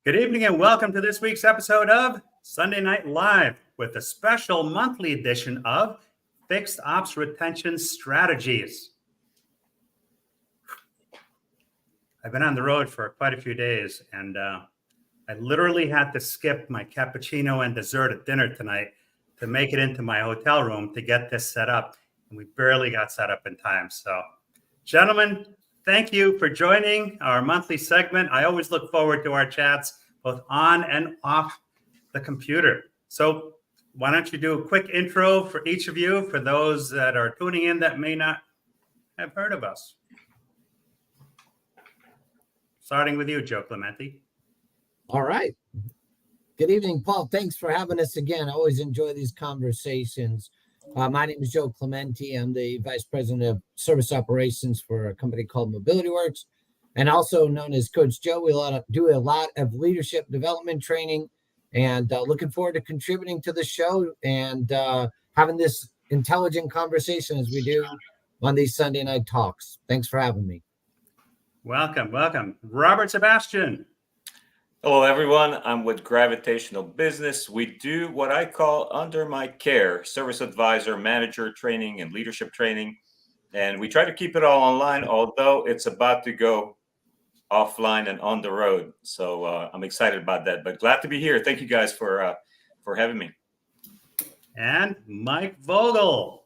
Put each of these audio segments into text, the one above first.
Good evening and welcome to this week's episode of Sunday Night Live with a special monthly edition of Fixed Ops Retention Strategies. I've been on the road for quite a few days and I literally had to skip my cappuccino and dessert at dinner tonight to make it into my hotel room to get this set up. And we barely got set up in time. So, gentlemen, thank you for joining our monthly segment. I always look forward to our chats, both on and off the computer. So why don't you do a quick intro for each of you, for those that are tuning in that may not have heard of us. Starting with you, Joe Clementi. All right. Good evening, Paul. Thanks for having us again. I always enjoy these conversations. My name is Joe Clementi. I'm the Vice President of Service Operations for a company called Mobility Works, and also known as Coach Joe. We do a lot of leadership development training, and looking forward to contributing to the show and having this intelligent conversation as we do on these Sunday night talks. Thanks for having me. Welcome. Robert Sebestyen. Hello, everyone. I'm with Gravitational Business. We do what I call under my care, service advisor, manager training, and leadership training. And we try to keep it all online, although it's about to go offline and on the road. So I'm excited about that, but glad to be here. Thank you guys for having me. And Mike Vogel.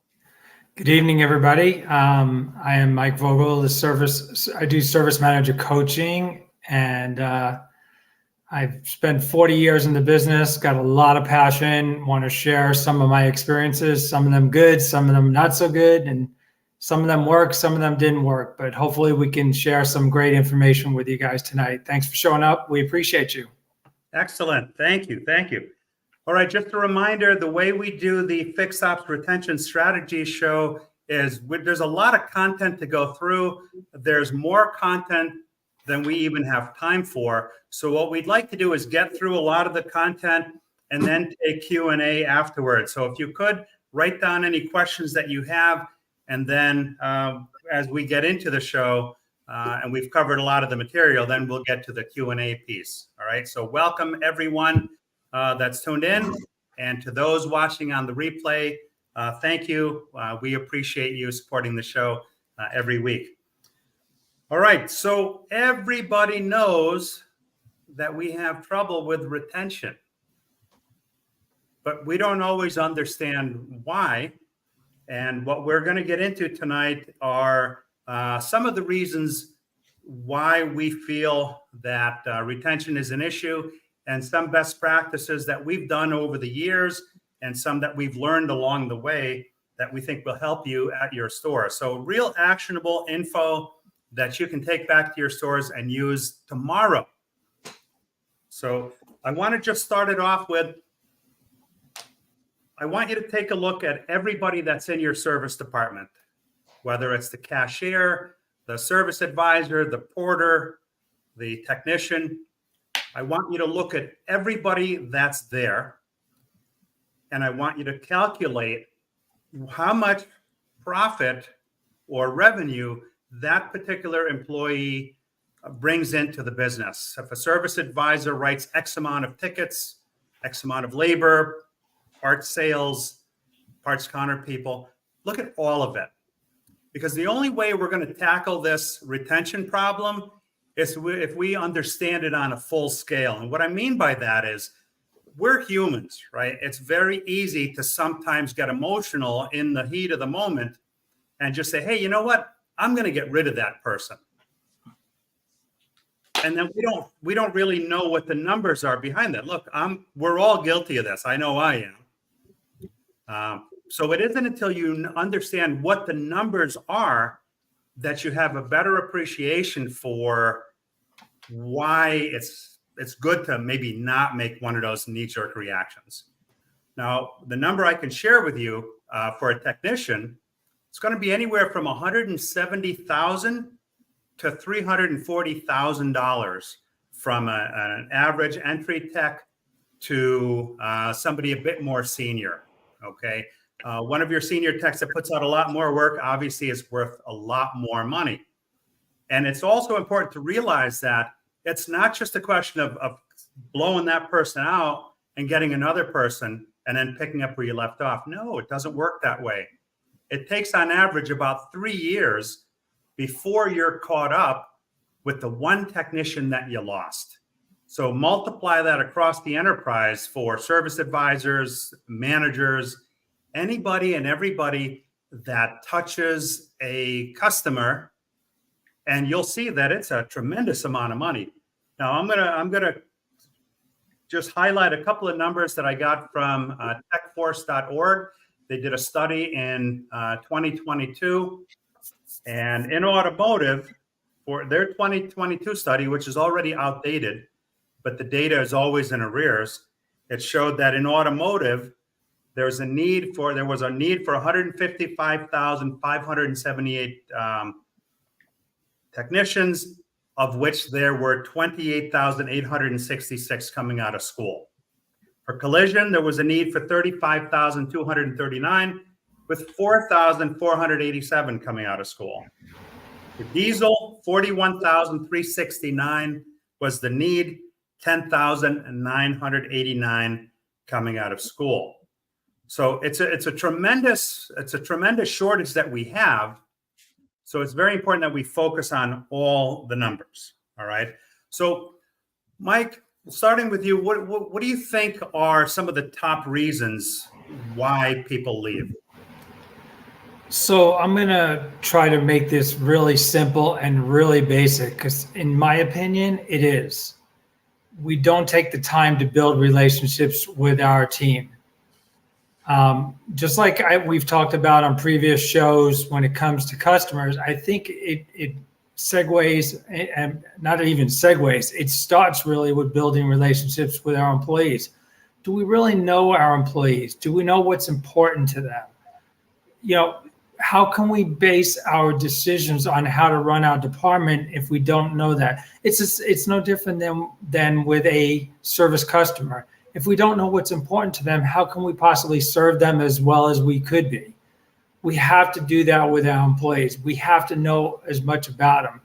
Good evening, everybody. I am Mike Vogel, I do service manager coaching, and I've spent 40 years in the business, got a lot of passion, want to share some of my experiences, some of them good, some of them not so good, and some of them work, some of them didn't work, but hopefully we can share some great information with you guys tonight. Thanks for showing up. We appreciate you. Excellent. Thank you. All right, just a reminder, the way we do the Fixed Ops Retention Strategy show is there's a lot of content to go through. There's more content than we even have time for. So what we'd like to do is get through a lot of the content and then take Q&A afterwards. So if you could write down any questions that you have, and then as we get into the show and we've covered a lot of the material, then we'll get to the Q&A piece. All right. So welcome everyone that's tuned in, and to those watching on the replay, thank you. We appreciate you supporting the show every week. All right, so everybody knows that we have trouble with retention, but we don't always understand why. And what we're going to get into tonight are some of the reasons why we feel that retention is an issue, and some best practices that we've done over the years and some that we've learned along the way that we think will help you at your store. So real actionable info that you can take back to your stores and use tomorrow. So I want to just start it off with, I want you to take a look at everybody that's in your service department, whether it's the cashier, the service advisor, the porter, the technician. I want you to look at everybody that's there, and I want you to calculate how much profit or revenue that particular employee brings into the business. If a service advisor writes X amount of tickets, X amount of labor, parts sales, parts counter people, look at all of it. Because the only way we're going to tackle this retention problem is if we understand it on a full scale. And what I mean by that is we're humans, right? It's very easy to sometimes get emotional in the heat of the moment and just say, hey, you know what? I'm going to get rid of that person. And then we don't really know what the numbers are behind that. Look, we're all guilty of this. I know I am. So it isn't until you understand what the numbers are that you have a better appreciation for why it's good to maybe not make one of those knee-jerk reactions. Now, the number I can share with you for a technician, it's going to be anywhere from $170,000 to $340,000 from an average entry tech to somebody a bit more senior. Okay, one of your senior techs that puts out a lot more work obviously is worth a lot more money. And it's also important to realize that it's not just a question of blowing that person out and getting another person and then picking up where you left off. No, it doesn't work that way. It takes on average about 3 years before you're caught up with the one technician that you lost. So multiply that across the enterprise for service advisors, managers, anybody and everybody that touches a customer, and you'll see that it's a tremendous amount of money. Now I'm gonna just highlight a couple of numbers that I got from techforce.org. They did a study in 2022, and in automotive, for their 2022 study, which is already outdated, but the data is always in arrears, it showed that in automotive, there was a need for 155,578 technicians, of which there were 28,866 coming out of school. For collision, there was a need for 35,239, with 4,487 coming out of school. For diesel, 41,369 was the need, 10,989 coming out of school. So it's a tremendous shortage that we have. So it's very important that we focus on all the numbers. All right. So, Mike, starting with you, what do you think are some of the top reasons why people leave? So I'm going to try to make this really simple and really basic, because in my opinion, it is. We don't take the time to build relationships with our team. Just like we've talked about on previous shows, when it comes to customers, I think it segues, and not even segues, it starts really with building relationships with our employees. Do we really know our employees? Do we know what's important to them? You know, how can we base our decisions on how to run our department if we don't know that? It's no different than with a service customer. If we don't know what's important to them, how can we possibly serve them as well as we could be? We have to do that with our employees. We have to know as much about them.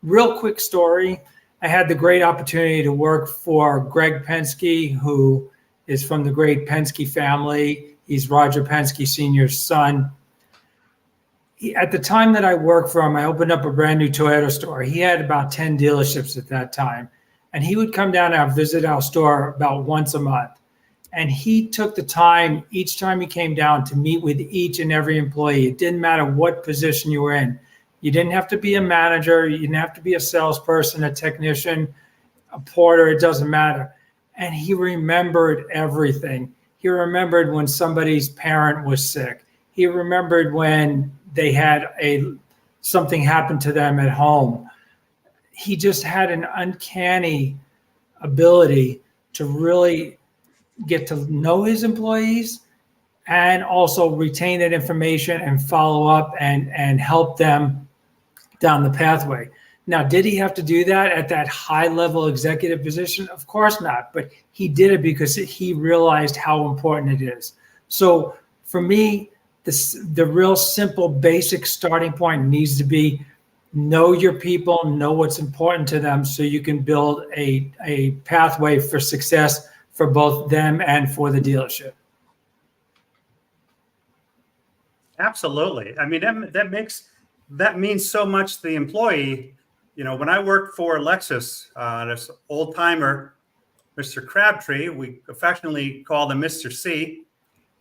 Real quick story. I had the great opportunity to work for Greg Penske, who is from the great Penske family. He's Roger Penske Sr.'s son. At the time that I worked for him, I opened up a brand new Toyota store. He had about 10 dealerships at that time. And he would come down and visit our store about once a month. And he took the time each time he came down to meet with each and every employee. It didn't matter what position you were in. You didn't have to be a manager. You didn't have to be a salesperson, a technician, a porter. It doesn't matter. And he remembered everything. He remembered when somebody's parent was sick. He remembered when they had something happen to them at home. He just had an uncanny ability to really get to know his employees and also retain that information and follow up and help them down the pathway. Now, did he have to do that at that high level executive position? Of course not, but he did it because he realized how important it is. So for me, the real simple, basic starting point needs to be know your people, know what's important to them, so you can build a pathway for success for both them and for the dealership. Absolutely. I mean, that means so much to the employee. You know, when I worked for Lexus, this old timer, Mr. Crabtree, we affectionately called him Mr. C.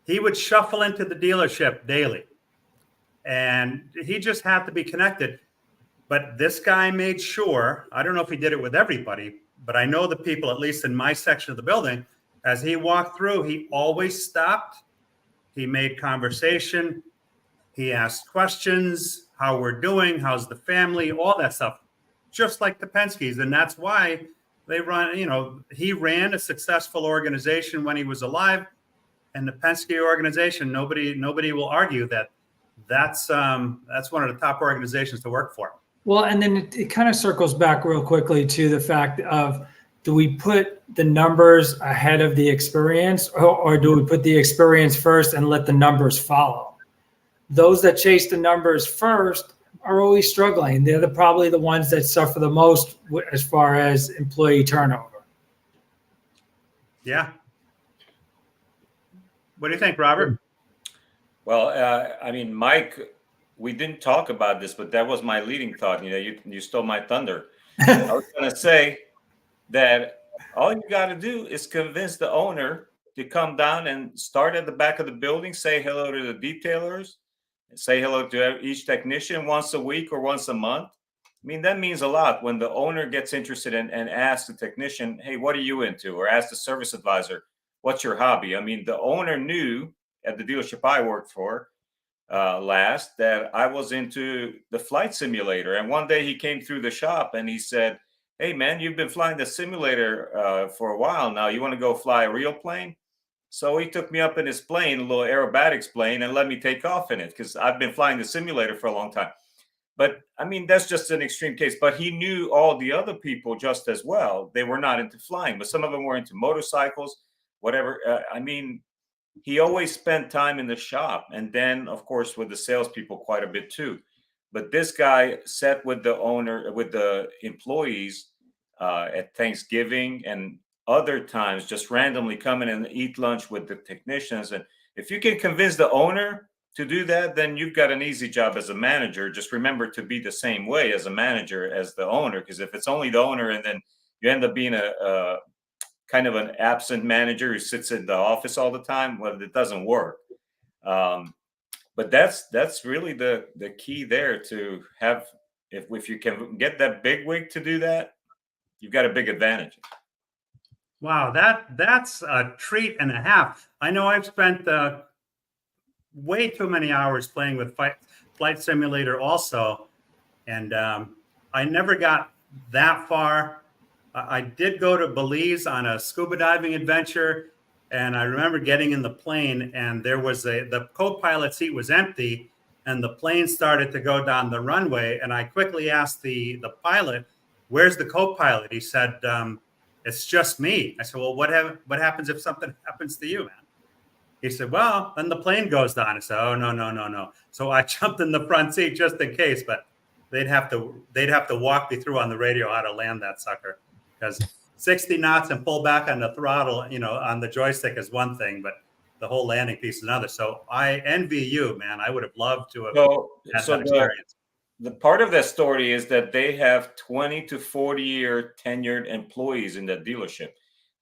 He would shuffle into the dealership daily, and he just had to be connected. But this guy made sure, I don't know if he did it with everybody, but I know the people, at least in my section of the building, as he walked through, he always stopped. He made conversation. He asked questions, how we're doing, how's the family, all that stuff, just like the Penskes. And that's why they run, you know, he ran a successful organization when he was alive. And the Penske organization, nobody will argue that that's one of the top organizations to work for. Well, and then it kind of circles back real quickly to the fact of, do we put the numbers ahead of the experience, or do we put the experience first and let the numbers follow? Those that chase the numbers first, are always struggling. They're probably the ones that suffer the most as far as employee turnover. Yeah. What do you think, Robert? Well, I mean, Mike, we didn't talk about this, but that was my leading thought. You stole my thunder. I was going to say that all you got to do is convince the owner to come down and start at the back of the building, say hello to the detailers, and say hello to each technician once a week or once a month. I mean, that means a lot when the owner gets interested and asks the technician, hey, what are you into? Or ask the service advisor, what's your hobby? I mean, the owner knew at the dealership I worked for last that I was into the flight simulator. And one day he came through the shop and he said, hey, man, you've been flying the simulator for a while now. You want to go fly a real plane? So he took me up in his plane, a little aerobatics plane, and let me take off in it because I've been flying the simulator for a long time. But I mean, that's just an extreme case. But he knew all the other people just as well. They were not into flying, but some of them were into motorcycles, whatever. I mean, he always spent time in the shop. And then, of course, with the salespeople quite a bit too. But this guy sat with the owner, with the employees at Thanksgiving and other times, just randomly come in and eat lunch with the technicians. And if you can convince the owner to do that, then you've got an easy job as a manager. Just remember to be the same way as a manager as the owner, because if it's only the owner and then you end up being a kind of an absent manager who sits in the office all the time, well, it doesn't work. But that's really the key there to have. If you can get that big wig to do that, you've got a big advantage. Wow, that's a treat and a half. I know I've spent way too many hours playing with flight simulator also, and I never got that far. I did go to Belize on a scuba diving adventure, and I remember getting in the plane, and there was the co-pilot seat was empty, and the plane started to go down the runway, and I quickly asked the pilot, "Where's the co-pilot?" He said, "It's just me." I said, "Well, what happens if something happens to you, man?" He said, "Well, then the plane goes down." I said, "Oh, no." So I jumped in the front seat just in case, but they'd have to walk me through on the radio how to land that sucker, because 60 knots and pull back on the throttle, on the joystick is one thing, but the whole landing piece is another. So I envy you, man. I would have loved to have had that experience. The part of that story is that they have 20 to 40-year tenured employees in that dealership.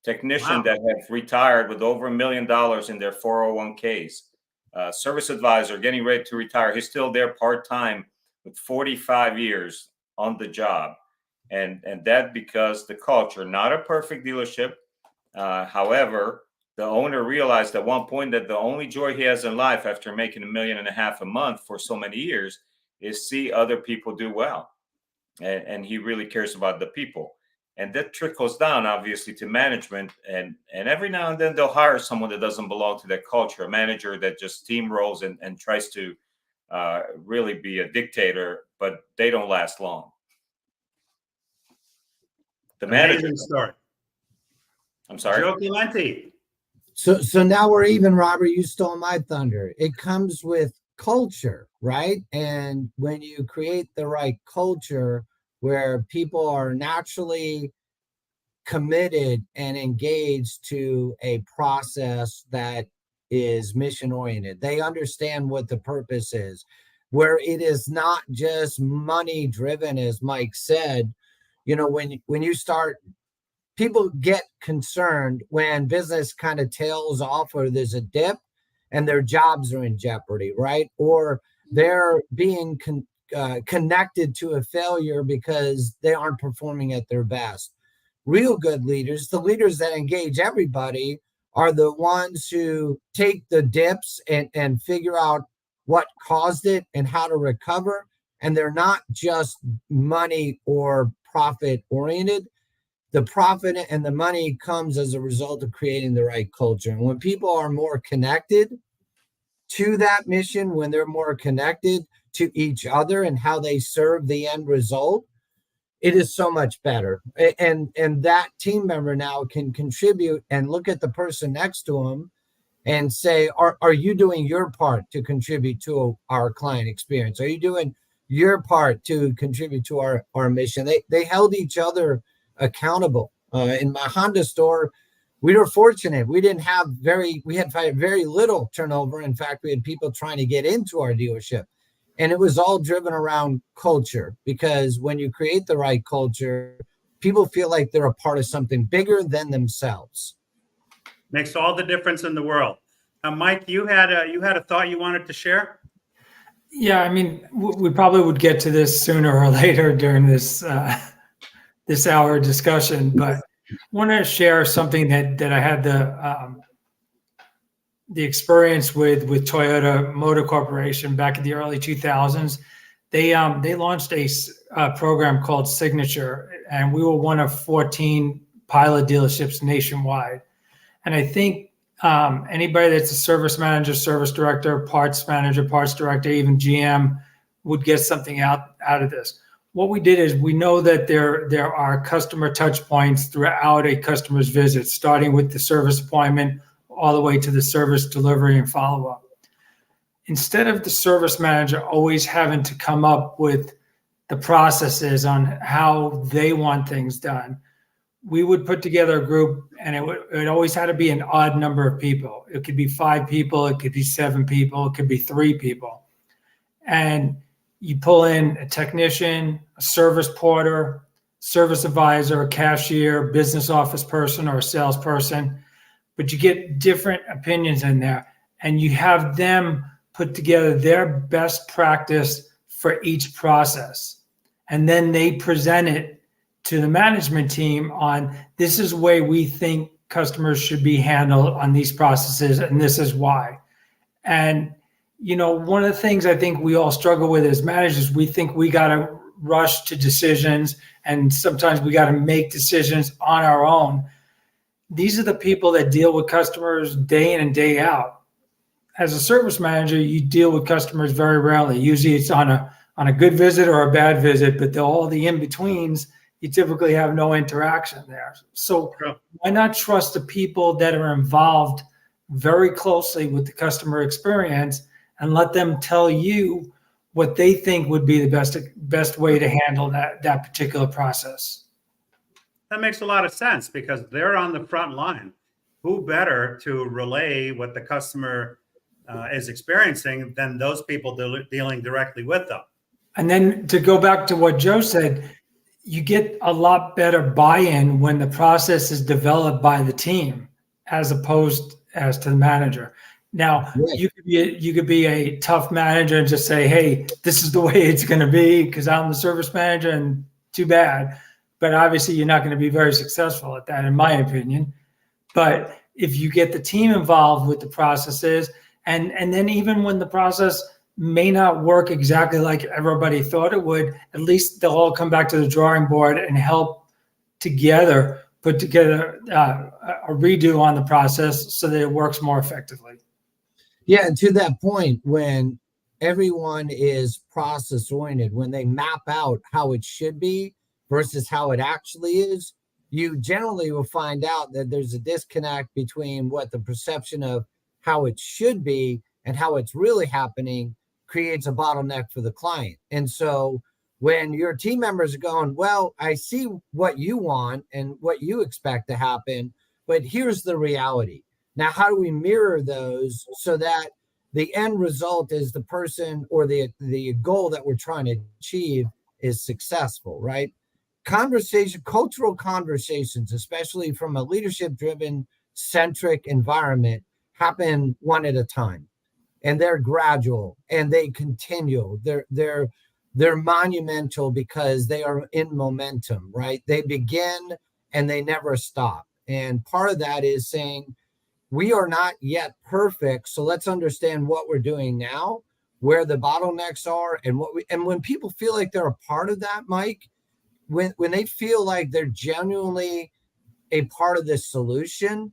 Technician that have retired with over $1 million in their 401ks. Service advisor getting ready to retire. He's still there part-time with 45 years on the job. And that because the culture, not a perfect dealership. However, the owner realized at one point that the only joy he has in life after making $1.5 million a month for so many years is see other people do well. And he really cares about the people. And that trickles down, obviously, to management. And every now and then they'll hire someone that doesn't belong to that culture, a manager that just steamrolls and tries to really be a dictator, but they don't last long. The manager. Amazing story. I'm sorry. Joe Clementi. So now we're even, Robert. You stole my thunder. It comes with culture, right? And when you create the right culture where people are naturally committed and engaged to a process that is mission oriented, they understand what the purpose is, where it is not just money driven, as Mike said. When you start, people get concerned when business kind of tails off or there's a dip and their jobs are in jeopardy, right? Or they're being connected to a failure because they aren't performing at their best. Real good leaders, the leaders that engage everybody, are the ones who take the dips and figure out what caused it and how to recover. And they're not just money or profit oriented. The profit and the money comes as a result of creating the right culture. And when people are more connected to that mission, when they're more connected to each other and how they serve the end result, it is so much better. And that team member now can contribute and look at the person next to them and say, are you doing your part to contribute to our client experience? Are you doing your part to contribute to our mission. They held each other accountable. In my Honda store, we were fortunate. We had very little turnover. In fact, we had people trying to get into our dealership. And it was all driven around culture, because when you create the right culture, people feel like they're a part of something bigger than themselves. Makes all the difference in the world. Mike, you had a thought you wanted to share? Yeah, I mean, we probably would get to this sooner or later during this this hour discussion, but I want to share something that I had the experience with Toyota Motor Corporation back in the early 2000s. They launched a program called Signature, and we were one of 14 pilot dealerships nationwide. And I think anybody that's a service manager, service director, parts manager, parts director, even GM would get something out of this. What we did is, we know that there are customer touch points throughout a customer's visit, starting with the service appointment all the way to the service delivery and follow-up. Instead of the service manager always having to come up with the processes on how they want things done, we would put together a group, and it always had to be an odd number of people. It could be 5 people, it could be 7 people, it could be 3 people. And you pull in a technician, a service porter, service advisor, a cashier, business office person, or a salesperson, but you get different opinions in there, and you have them put together their best practice for each process. And then they present it to the management team on, this is the way we think customers should be handled on these processes, and this is why. And, you know, one of the things I think we all struggle with as managers, we think we got to rush to decisions, and sometimes we got to make decisions on our own. These are the people that deal with customers day in and day out. As a service manager, you deal with customers very rarely. Usually it's on a good visit or a bad visit, but all the in-betweens, you typically have no interaction there. So why not trust the people that are involved very closely with the customer experience, and let them tell you what they think would be the best way to handle that particular process? That makes a lot of sense, because they're on the front line. Who better to relay what the customer is experiencing than those people dealing directly with them? And then to go back to what Joe said, you get a lot better buy-in when the process is developed by the team as opposed as to the manager. Now, you could be a tough manager and just say, hey, this is the way it's going to be because I'm the service manager, and too bad. But obviously you're not going to be very successful at that, in my opinion. But if you get the team involved with the processes, and then even when the process may not work exactly like everybody thought it would, at least they'll all come back to the drawing board and help together put together a redo on the process so that it works more effectively. Yeah, and to that point, when everyone is process oriented, when they map out how it should be versus how it actually is, you generally will find out that there's a disconnect between what the perception of how it should be and how it's really happening creates a bottleneck for the client. And so when your team members are going, well, I see what you want and what you expect to happen, but here's the reality. Now, how do we mirror those so that the end result is the person or the goal that we're trying to achieve is successful, right? Cultural conversations, especially from a leadership-driven centric environment, happen one at a time, and they're gradual and they continue. They're monumental because they are in momentum, right? They begin and they never stop. And part of that is saying, we are not yet perfect, so let's understand what we're doing now, where the bottlenecks are, and when people feel like they're a part of that, Mike, when they feel like they're genuinely a part of this solution,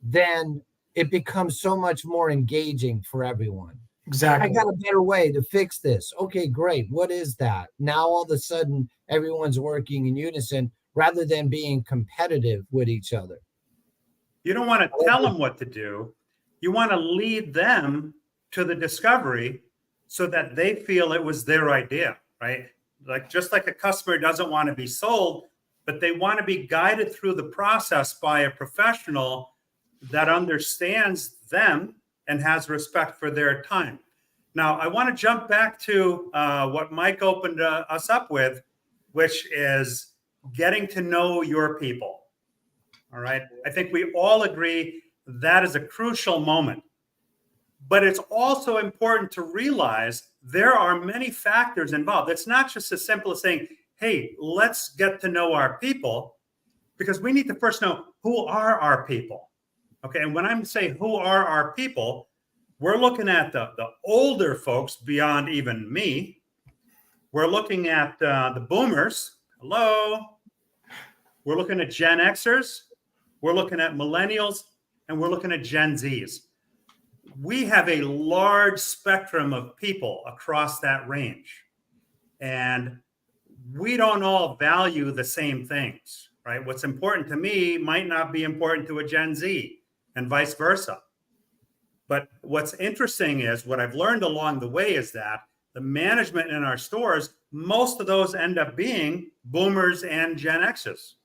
then it becomes so much more engaging for everyone. Exactly. I got a better way to fix this. Okay, great. What is that? Now all of a sudden everyone's working in unison rather than being competitive with each other. You don't want to tell them what to do. You want to lead them to the discovery so that they feel it was their idea, right? Like just like a customer doesn't want to be sold, but they want to be guided through the process by a professional that understands them and has respect for their time. Now, I want to jump back to what Mike opened us up with, which is getting to know your people. All right. I think we all agree that is a crucial moment. But it's also important to realize there are many factors involved. It's not just as simple as saying, hey, let's get to know our people, because we need to first know who are our people. Okay. And when I'm saying who are our people, we're looking at the older folks beyond even me. We're looking at the boomers. Hello. We're looking at Gen Xers. We're looking at millennials, and we're looking at Gen Zs. We have a large spectrum of people across that range. And we don't all value the same things, right? What's important to me might not be important to a Gen Z, and vice versa. But what's interesting is what I've learned along the way is that the management in our stores, most of those end up being boomers and Gen X's.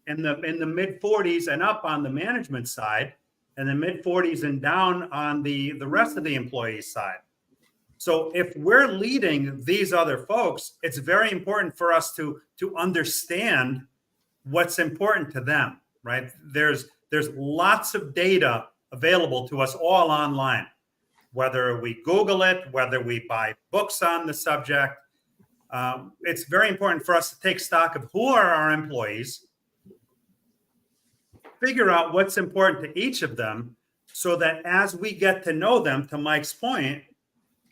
In the mid 40s and up on the management side, and the mid 40s and down on the rest of the employee side. So if we're leading these other folks, it's very important for us to understand what's important to them, right? There's lots of data available to us all online, whether we Google it, whether we buy books on the subject. It's very important for us to take stock of who are our employees, figure out what's important to each of them, so that as we get to know them, to Mike's point,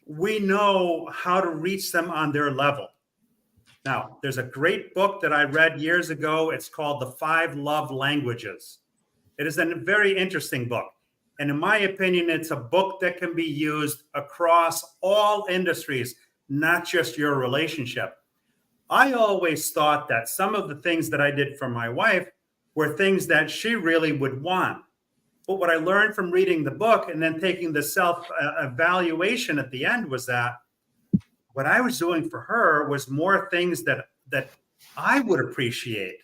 we know how to reach them on their level. Now, there's a great book that I read years ago. It's called The 5 Love Languages. It is a very interesting book. And in my opinion, it's a book that can be used across all industries, not just your relationship. I always thought that some of the things that I did for my wife were things that she really would want. But what I learned from reading the book and then taking the self-evaluation at the end was that what I was doing for her was more things that I would appreciate.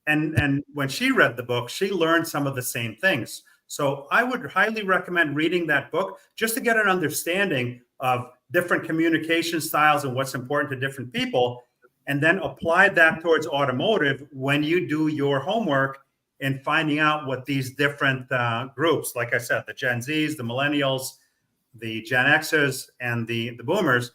And when she read the book, she learned some of the same things. So I would highly recommend reading that book just to get an understanding of different communication styles and what's important to different people, and then apply that towards automotive when you do your homework and finding out what these different groups, like I said, the Gen Zs, the millennials, the Gen Xers, and the boomers,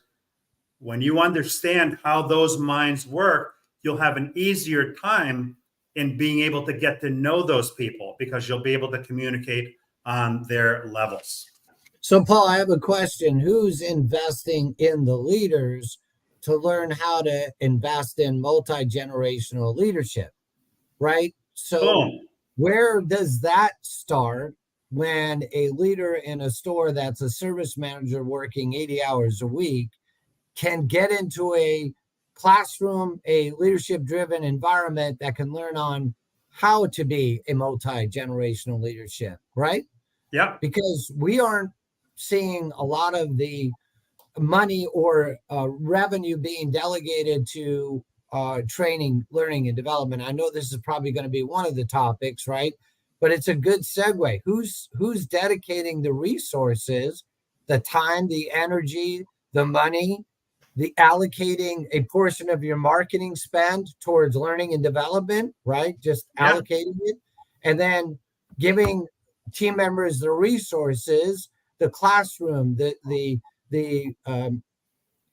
when you understand how those minds work, you'll have an easier time in being able to get to know those people, because you'll be able to communicate on their levels. So, Paul, I have a question. Who's investing in the leaders to learn how to invest in multi-generational leadership, right? So where does that start when a leader in a store that's a service manager working 80 hours a week can get into a classroom, a leadership-driven environment that can learn on how to be a multi-generational leadership, right? Yeah. Because we aren't seeing a lot of the money or revenue being delegated to training, learning, and development. I know this is probably going to be one of the topics, right? But it's a good segue. Who's dedicating the resources, the time, the energy, the money, the allocating a portion of your marketing spend towards learning and development, right? Just allocating it, and then giving team members the resources, the classroom, the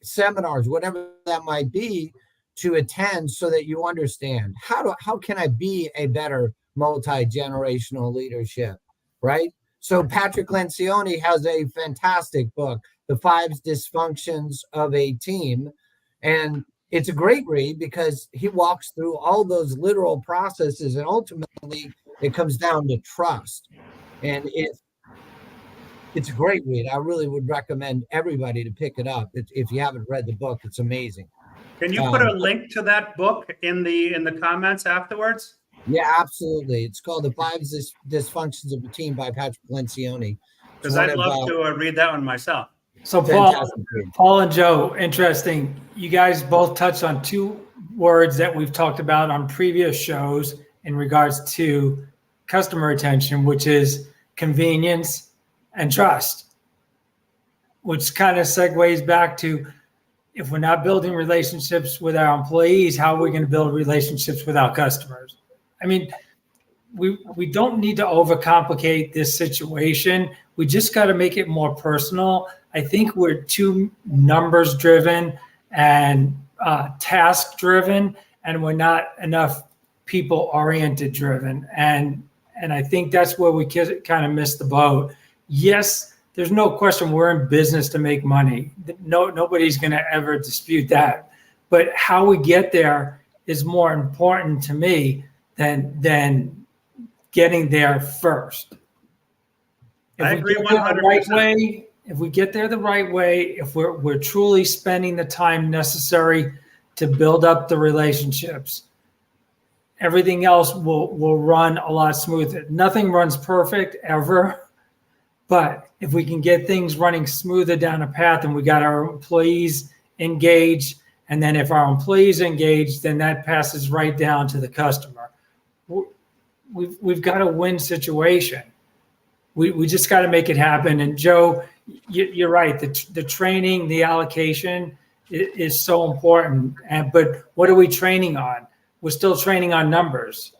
seminars, whatever that might be, to attend, so that you understand how can I be a better multi-generational leadership, right? So Patrick Lencioni has a fantastic book, The 5 Dysfunctions of a Team. And it's a great read because he walks through all those literal processes, and ultimately it comes down to trust. And it's a great read. I really would recommend everybody to pick it up. If you haven't read the book, it's amazing. Can you put a link to that book in the comments afterwards? Yeah, absolutely. It's called The 5 Dysfunctions of a Team by Patrick Lencioni. Because I'd love to read that one myself. So Fantastic. Paul and Joe, interesting. You guys both touched on two words that we've talked about on previous shows in regards to customer retention, which is convenience and trust, which kind of segues back to, if we're not building relationships with our employees, how are we going to build relationships with our customers? I mean, we don't need to overcomplicate this situation. We just got to make it more personal. I think we're too numbers driven and task driven, and we're not enough people oriented driven. And I think that's where we kind of missed the boat. Yes, there's no question we're in business to make money. Nobody's going to ever dispute that. But how we get there is more important to me than getting there first. I agree 100%. If we get there the right way, if we're truly spending the time necessary to build up the relationships, everything else will run a lot smoother. Nothing runs perfect ever, but if we can get things running smoother down a path and we got our employees engaged, and then if our employees engaged, then that passes right down to the customer. We've got a win situation. We just got to make it happen. And Joe, you're right. The training, the allocation is so important. But what are we training on? We're still training on numbers.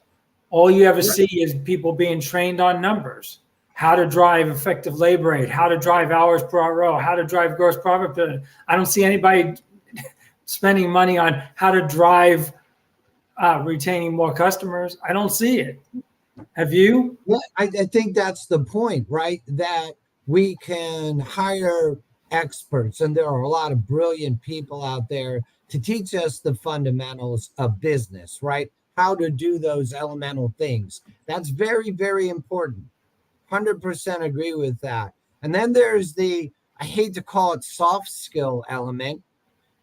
All you ever see is people being trained on numbers. How to drive effective labor rate, how to drive hours per RO, how to drive gross profit. I don't see anybody spending money on how to drive retaining more customers. I don't see it. Have you? Yeah, I think that's the point, right? That we can hire experts, and there are a lot of brilliant people out there to teach us the fundamentals of business, right? How to do those elemental things. That's very, very important. 100% agree with that. And then there's I hate to call it soft skill element,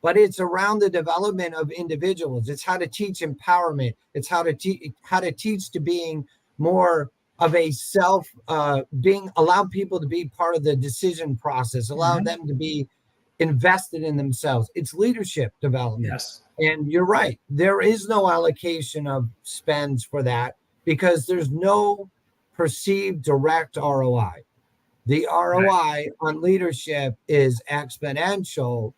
but it's around the development of individuals. It's how to teach empowerment. It's how to teach to being more of a allow people to be part of the decision process, allow them to be invested in themselves. It's leadership development. Yes. And you're right. There is no allocation of spends for that because there's no perceived direct ROI. The ROI on leadership is exponential.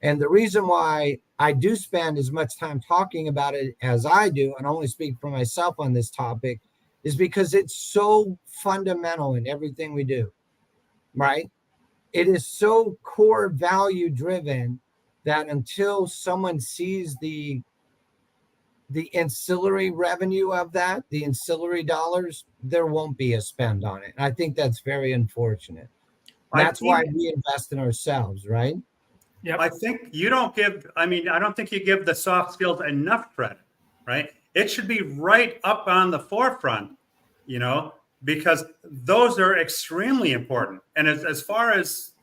And the reason why I do spend as much time talking about it as I do, and I only speak for myself on this topic, is because it's so fundamental in everything we do, right? It is so core value driven that until someone sees the ancillary revenue of that, the ancillary dollars, there won't be a spend on it. And I think that's very unfortunate. That's why we invest in ourselves, right? Yep. I think you don't I don't think you give the soft skills enough credit, right? It should be right up on the forefront, because those are extremely important. And as far as,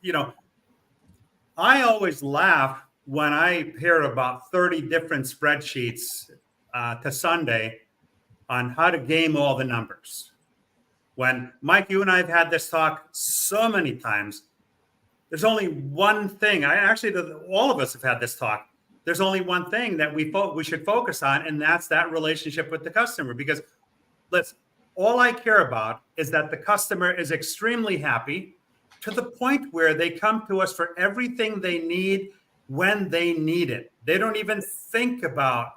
I always laugh when I hear about 30 different spreadsheets to Sunday on how to game all the numbers. When Mike, you and I have had this talk so many times, there's only one thing. All of us have had this talk. There's only one thing that we should focus on, and that's that relationship with the customer. Because all I care about is that the customer is extremely happy to the point where they come to us for everything they need when they need it. They don't even think about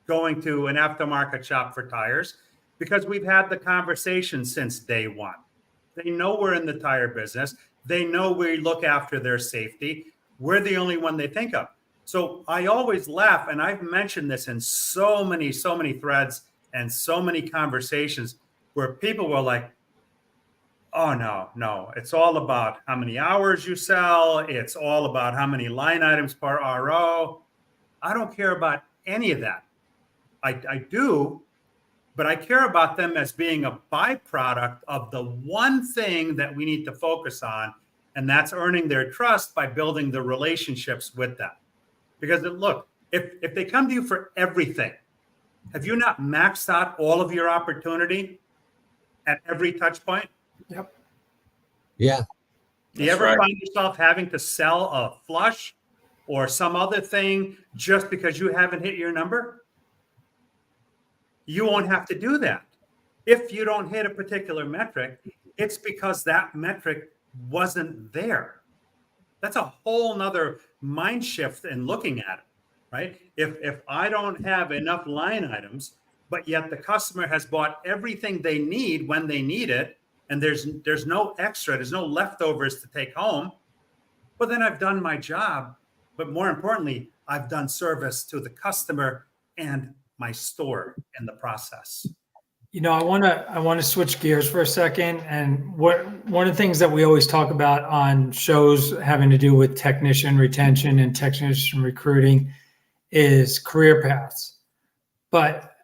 going to an aftermarket shop for tires because we've had the conversation since day one. They know we're in the tire business. They know we look after their safety. We're the only one they think of. So I always laugh, and I've mentioned this in so many threads and so many conversations where people were like, oh, no, it's all about how many hours you sell. It's all about how many line items per RO. I don't care about any of that. I do, but I care about them as being a byproduct of the one thing that we need to focus on, and that's earning their trust by building the relationships with them. Because look, if they come to you for everything, have you not maxed out all of your opportunity at every touch point? Yep. Yeah. Do you That's ever right. find yourself having to sell a flush or some other thing just because you haven't hit your number? You won't have to do that. If you don't hit a particular metric, it's because that metric wasn't there. That's a whole nother mind shift in looking at it, right? If I don't have enough line items, but yet the customer has bought everything they need when they need it, and there's no extra, there's no leftovers to take home, well, then I've done my job. But more importantly, I've done service to the customer and my store in the process. I want to switch gears for a second. And one of the things that we always talk about on shows having to do with technician retention and technician recruiting is career paths. But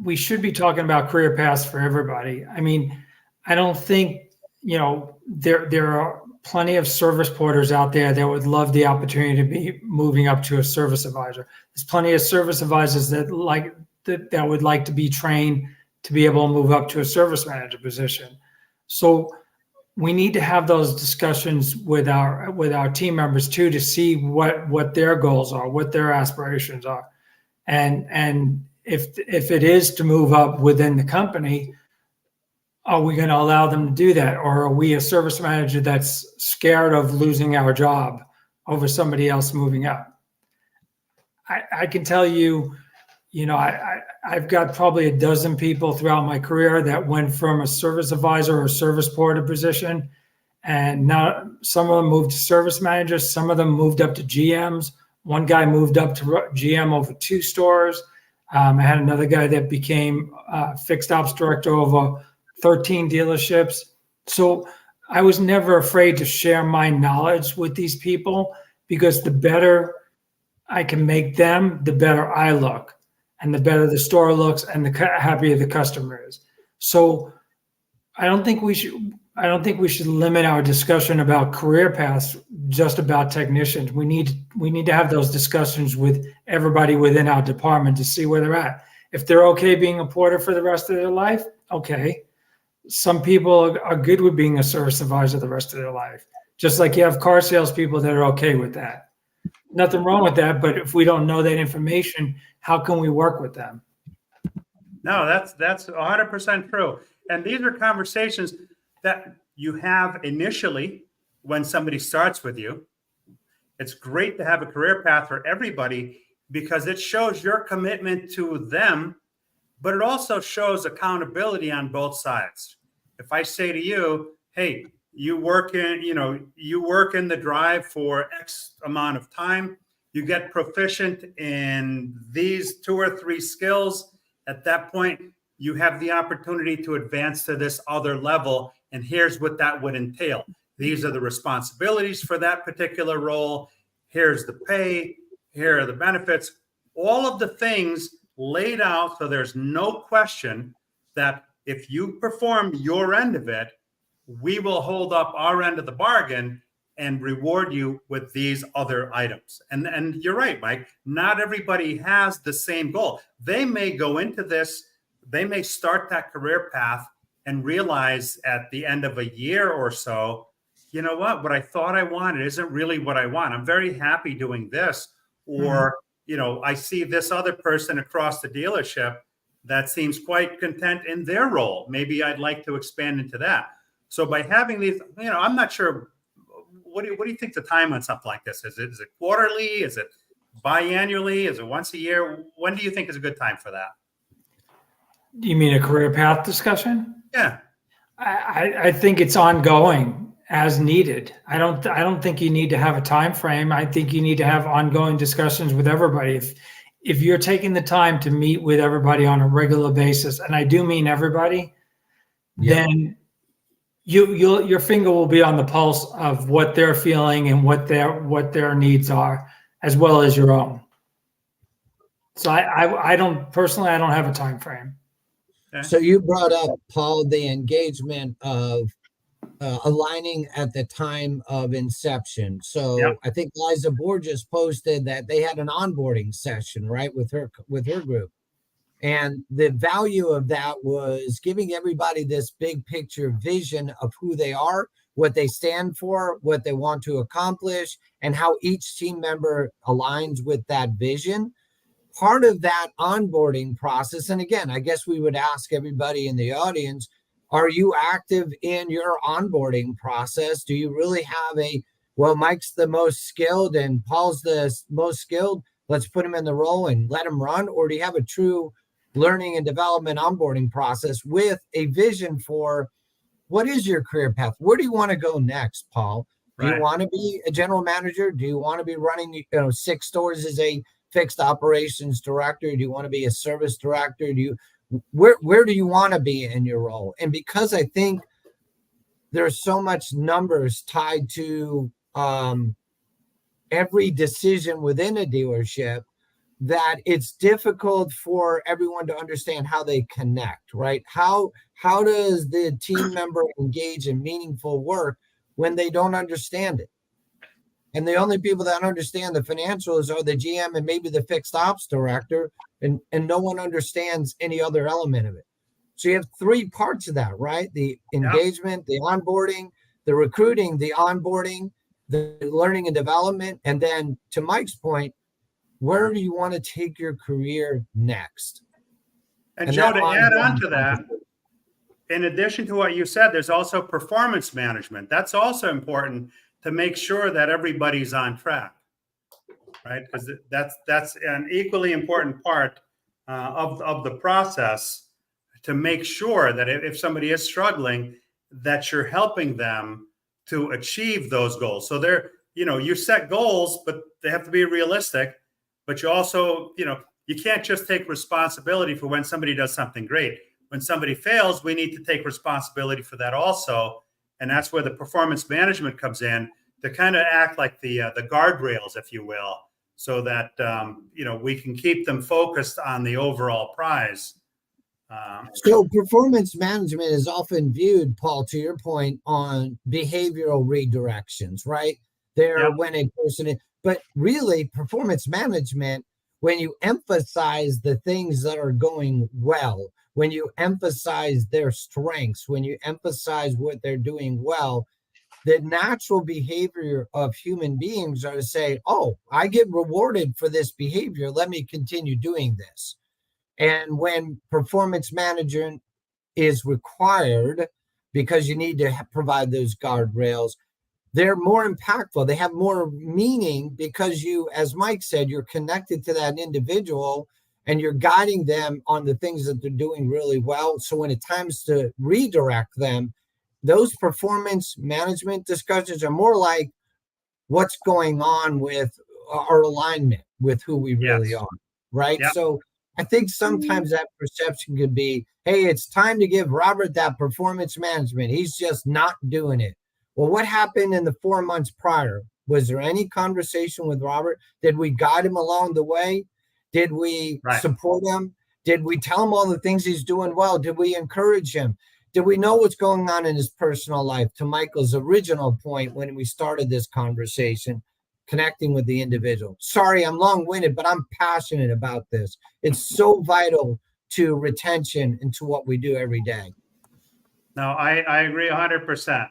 we should be talking about career paths for everybody. I mean, I don't think, there are plenty of service porters out there that would love the opportunity to be moving up to a service advisor. There's plenty of service advisors that would like to be trained to be able to move up to a service manager position. So we need to have those discussions with our team members too, to see what their goals are, what their aspirations are. And if it is to move up within the company, are we going to allow them to do that? Or are we a service manager that's scared of losing our job over somebody else moving up? I can tell you, I've got probably a dozen people throughout my career that went from a service advisor or service porter position. And now some of them moved to service managers. Some of them moved up to GMs. One guy moved up to GM over 2 stores. I had another guy that became fixed ops director over 13 dealerships. So I was never afraid to share my knowledge with these people, because the better I can make them, the better I look, and the better the store looks, and the happier the customer is. So I don't think we should limit our discussion about career paths just about technicians. We need to have those discussions with everybody within our department to see where they're at. If they're okay being a porter for the rest of their life, okay. Some people are good with being a service advisor the rest of their life. Just like you have car salespeople that are okay with that. Nothing wrong with that, but if we don't know that information, how can we work with them? No, that's 100% true. And these are conversations that you have initially when somebody starts with you. It's great to have a career path for everybody because it shows your commitment to them, but it also shows accountability on both sides. If I say to you, hey, you work in the drive for X amount of time, you get proficient in these 2 or 3 skills. At that point, you have the opportunity to advance to this other level. And here's what that would entail. These are the responsibilities for that particular role. Here's the pay. Here are the benefits. All of the things laid out, so there's no question that if you perform your end of it, we will hold up our end of the bargain and reward you with these other items. And you're right, Mike, not everybody has the same goal. They may go into this, they may start that career path and realize at the end of a year or so, you know what I thought I wanted isn't really what I want. I'm very happy doing this. Or, I see this other person across the dealership that seems quite content in their role. Maybe I'd like to expand into that. So by having these, I'm not sure, what do you think the time on something like this is? Is it quarterly? Is it biannually? Is it once a year? When do you think is a good time for that? You mean a career path discussion? Yeah. I think it's ongoing as needed. I don't think you need to have a time frame. I think you need to have ongoing discussions with everybody. If you're taking the time to meet with everybody on a regular basis, and I do mean everybody, then your finger will be on the pulse of what they're feeling and what their needs are, as well as your own. So I don't have a time frame. Okay. So you brought up, Paul, the engagement of aligning at the time of inception. So I think Liza Borges posted that they had an onboarding session, right, with her group. And the value of that was giving everybody this big picture vision of who they are, what they stand for, what they want to accomplish, and how each team member aligns with that vision. Part of that onboarding process, and again, I guess we would ask everybody in the audience, are you active in your onboarding process? Do you really have well, Mike's the most skilled and Paul's the most skilled, let's put him in the role and let him run? Or do you have a true learning and development onboarding process with a vision for what is your career path? Where do you want to go next, Paul? Do you want to be a general manager? Do you want to be running 6 stores as a fixed operations director? Do you want to be a service director? Where do you want to be in your role? And because I think there's so much numbers tied to every decision within a dealership, that it's difficult for everyone to understand how they connect, right? How does the team member engage in meaningful work when they don't understand it? And the only people that understand the financials are the GM and maybe the fixed ops director, and no one understands any other element of it. So you have 3 parts of that, right? The engagement, the onboarding, the recruiting, the onboarding, the learning and development. And then to Mike's point, where do you want to take your career next? And Joe, to add on to that, in addition to what you said, there's also performance management. That's also important to make sure that everybody's on track, right? Because that's an equally important part of the process, to make sure that if somebody is struggling, that you're helping them to achieve those goals. So you set goals, but they have to be realistic. But you also, you can't just take responsibility for when somebody does something great. When somebody fails, we need to take responsibility for that also. And that's where the performance management comes in, to kind of act like the guardrails, if you will, so that, we can keep them focused on the overall prize. So performance management is often viewed, Paul, to your point, on behavioral redirections, right? When a person, but really performance management, when you emphasize the things that are going well, when you emphasize their strengths, when you emphasize what they're doing well, the natural behavior of human beings are to say, oh, I get rewarded for this behavior, let me continue doing this. And when performance management is required, because you need to provide those guardrails, they're more impactful. They have more meaning because you, as Mike said, you're connected to that individual and you're guiding them on the things that they're doing really well. So when it's times to redirect them, those performance management discussions are more like what's going on with our alignment with who we really are, right? Yep. So I think sometimes that perception could be, hey, it's time to give Robert that performance management. He's just not doing it. Well, what happened in the 4 months prior? Was there any conversation with Robert? Did we guide him along the way? Did we support him? Did we tell him all the things he's doing well? Did we encourage him? Did we know what's going on in his personal life? To Michael's original point when we started this conversation, connecting with the individual. Sorry, I'm long-winded, but I'm passionate about this. It's so vital to retention and to what we do every day. No, I agree 100%.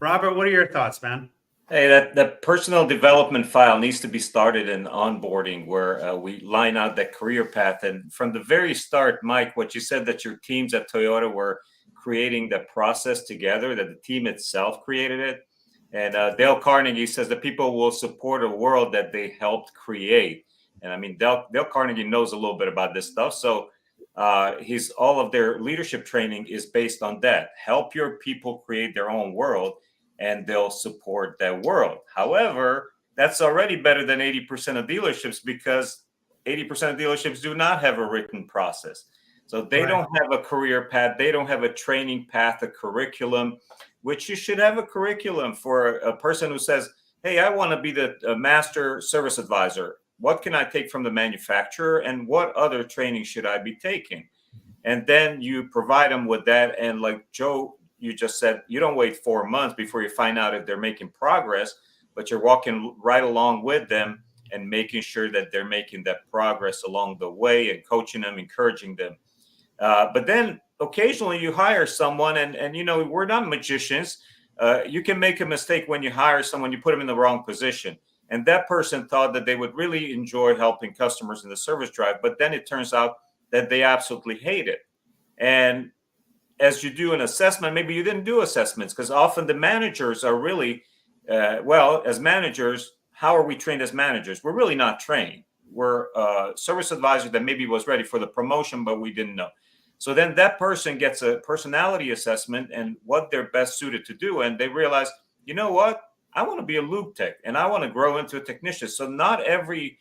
Robert, what are your thoughts, man? Hey, that personal development file needs to be started in onboarding, where we line out that career path. And from the very start, Mike, what you said, that your teams at Toyota were creating the process together, that the team itself created it. And Dale Carnegie says that people will support a world that they helped create. And I mean, Dale Carnegie knows a little bit about this stuff. So all of their leadership training is based on that. Help your people create their own world, and they'll support that world. However, that's already better than 80% of dealerships, because 80% of dealerships do not have a written process. So they don't have a career path. They don't have a training path, a curriculum, which you should have a curriculum for a person who says, hey, I want to be the master service advisor. What can I take from the manufacturer, and what other training should I be taking? And then you provide them with that. And like Joe, you just said, you don't wait 4 months before you find out if they're making progress, but you're walking right along with them and making sure that they're making that progress along the way, and coaching them, encouraging them. But then occasionally you hire someone, and we're not magicians. you can make a mistake when you hire someone, you put them in the wrong position. And that person thought that they would really enjoy helping customers in the service drive, but then it turns out that they absolutely hate it. And as you do an assessment, maybe you didn't do assessments, because often the managers are really, as managers, how are we trained as managers? We're really not trained. We're a service advisor that maybe was ready for the promotion, but we didn't know. So then that person gets a personality assessment and what they're best suited to do. And they realize, you know what? I want to be a lube tech and I want to grow into a technician. So not every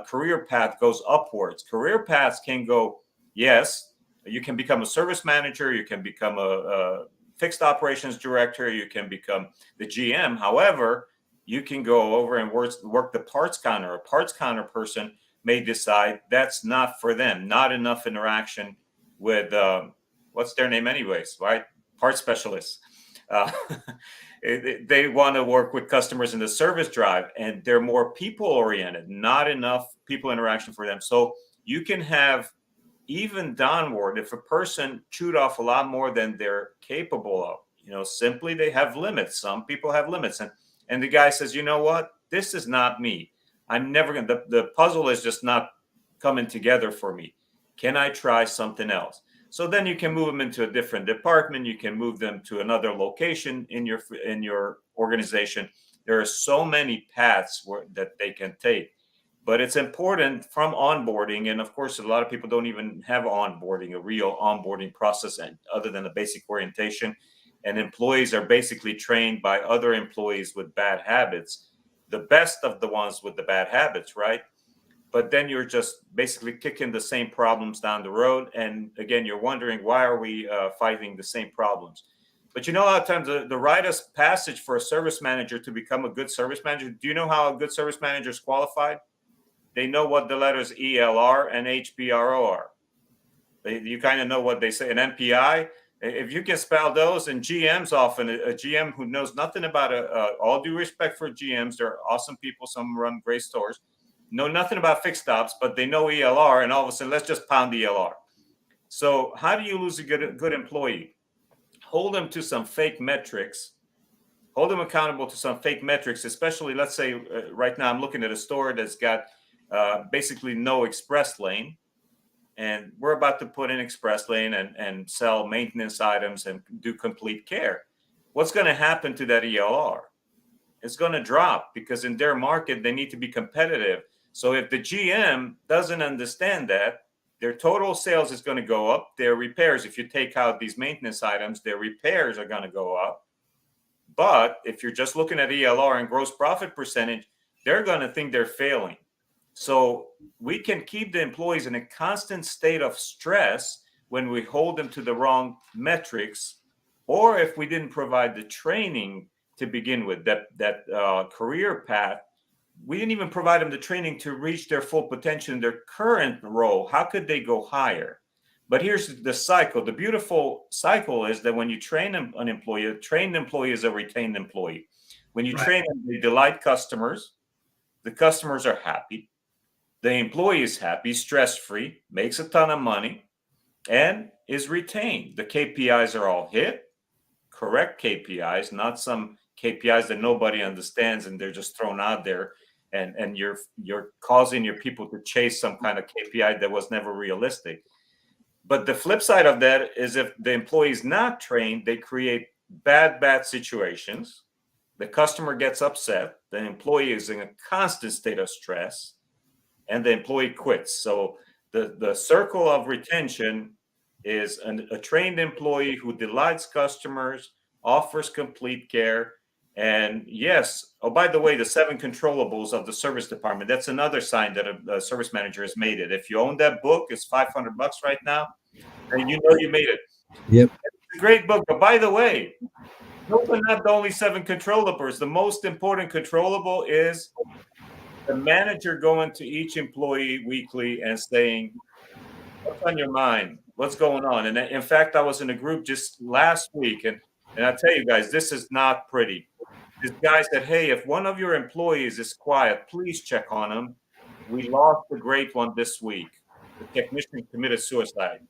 career path goes upwards. Career paths can go, yes, you can become a service manager, you can become a fixed operations director, you can become the GM. However, you can go over and work the parts counter. A parts counter person may decide that's not for them, not enough interaction with, what's their name anyways, right? Parts specialists. They want to work with customers in the service drive, and they're more people oriented, not enough people interaction for them. So you can have even downward, if a person chewed off a lot more than they're capable of, simply they have limits. Some people have limits. And the guy says, you know what? This is not me. I'm never going to, the puzzle is just not coming together for me. Can I try something else? So then you can move them into a different department. You can move them to another location in your organization. There are so many paths that they can take. But it's important from onboarding. And of course, a lot of people don't even have onboarding, a real onboarding process, other than the basic orientation. And employees are basically trained by other employees with bad habits, the best of the ones with the bad habits, right? But then you're just basically kicking the same problems down the road. And again, you're wondering, why are we fighting the same problems? But a lot of times the rite of passage for a service manager to become a good service manager, do you know how a good service manager is qualified? They know what the letters ELR and HBRO are. You kind of know what they say. An MPI, if you can spell those, and GMs often, a GM who knows nothing about all due respect for GMs, they're awesome people, some run great stores, know nothing about fixed ops, but they know ELR, and all of a sudden, let's just pound ELR. So how do you lose a good employee? Hold them to some fake metrics. Hold them accountable to some fake metrics, especially, let's say, right now I'm looking at a store that's got basically no express lane, and we're about to put in express lane and sell maintenance items and do complete care. What's going to happen to that ELR? It's going to drop, because in their market they need to be competitive. So if the GM doesn't understand that, their total sales is going to go up. Their repairs, if you take out these maintenance items, their repairs are going to go up. But if you're just looking at ELR and gross profit percentage, they're going to think they're failing. So we can keep the employees in a constant state of stress when we hold them to the wrong metrics, or if we didn't provide the training to begin with, that career path. We didn't even provide them the training to reach their full potential in their current role. How could they go higher? But here's the cycle. The beautiful cycle is that when you train an employee, a trained employee is a retained employee. When you train them, they delight customers. The customers are happy. The employee is happy, stress-free, makes a ton of money, and is retained. The KPIs are all hit, correct KPIs, not some KPIs that nobody understands and they're just thrown out there, and you're causing your people to chase some kind of KPI that was never realistic. But the flip side of that is, if the employee is not trained, they create bad situations. The customer gets upset. The employee is in a constant state of stress, and the employee quits. So the circle of retention is a trained employee who delights customers, offers complete care. And yes, oh, by the way, the 7 controllables of the service department, that's another sign that a service manager has made it. If you own that book, it's $500 right now, and you know you made it. Yep. It's a great book. But by the way, those are not the only 7 controllables. The most important controllable is the manager going to each employee weekly and saying, what's on your mind? What's going on? And in fact, I was in a group just last week, and I tell you guys, this is not pretty. This guy said, hey, if one of your employees is quiet, please check on him. We lost a great one this week. The technician committed suicide.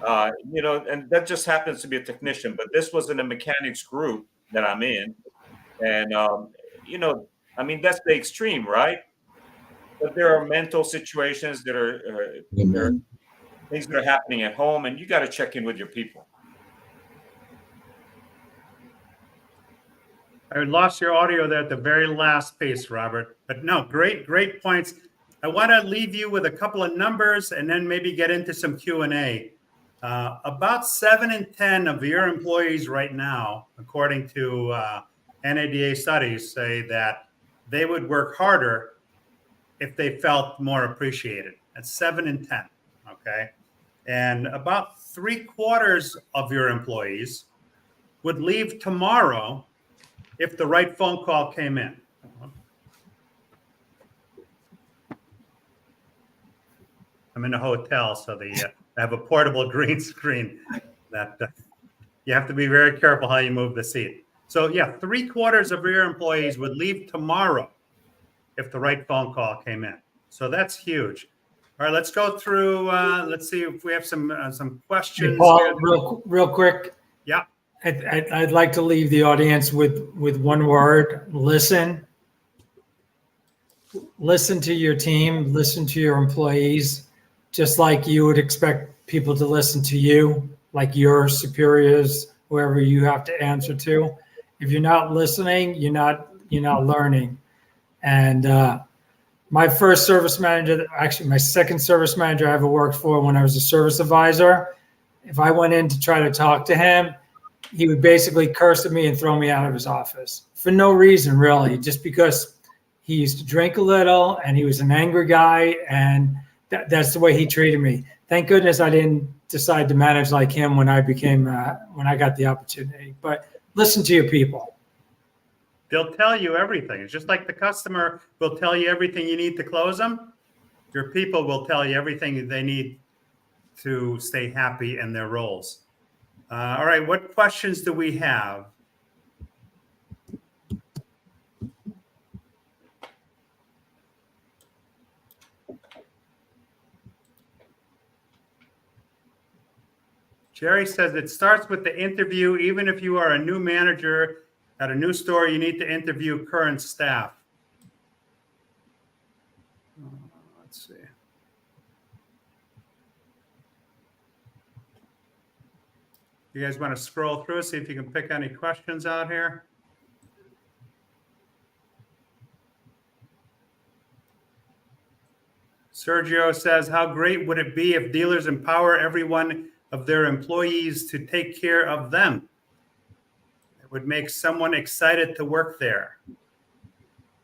And that just happens to be a technician, but this was in a mechanics group. that I'm in. And, I mean, that's the extreme, right? But there are mental situations that there are Amen. things that are happening at home, and you got to check in with your people. I lost your audio there at the very last piece, Robert. But no, great points. I want to leave you with a couple of numbers and then maybe get into some Q&A. About 7 in 10 of your employees right now, according to NADA studies, say that they would work harder if they felt more appreciated. That's 7 in 10, okay? And about 3/4 of your employees would leave tomorrow if the right phone call came in. I'm in a hotel, so I have a portable green screen that you have to be very careful how you move the seat. So yeah, 3/4 of your employees would leave tomorrow if the right phone call came in. So that's huge. All right, let's go through. Let's see if we have some Hey, questions. Paul, real quick. Yeah. I'd like to leave the audience with one word: listen. Listen to your team. Listen to your employees, just like you would expect people to listen to you, like your superiors, whoever you have to answer to. If you're not listening, you're not learning. And my first service manager, actually my second service manager I ever worked for when I was a service advisor, if I went in to try to talk to him, he would basically curse at me and throw me out of his office for no reason, really, just because he used to drink a little and he was an angry guy, and that's the way he treated me. Thank goodness I didn't decide to manage like him when I got the opportunity. But listen to your people. They'll tell you everything. It's just like the customer will tell you everything you need to close them. Your people will tell you everything they need to stay happy in their roles. All right, what questions do we have? Jerry says it starts with the interview. Even if you are a new manager at a new store, you need to interview current staff. Let's see. You guys want to scroll through, see if you can pick any questions out here? Sergio says, how great would it be if dealers empower every one of their employees to take care of them? It would make someone excited to work there.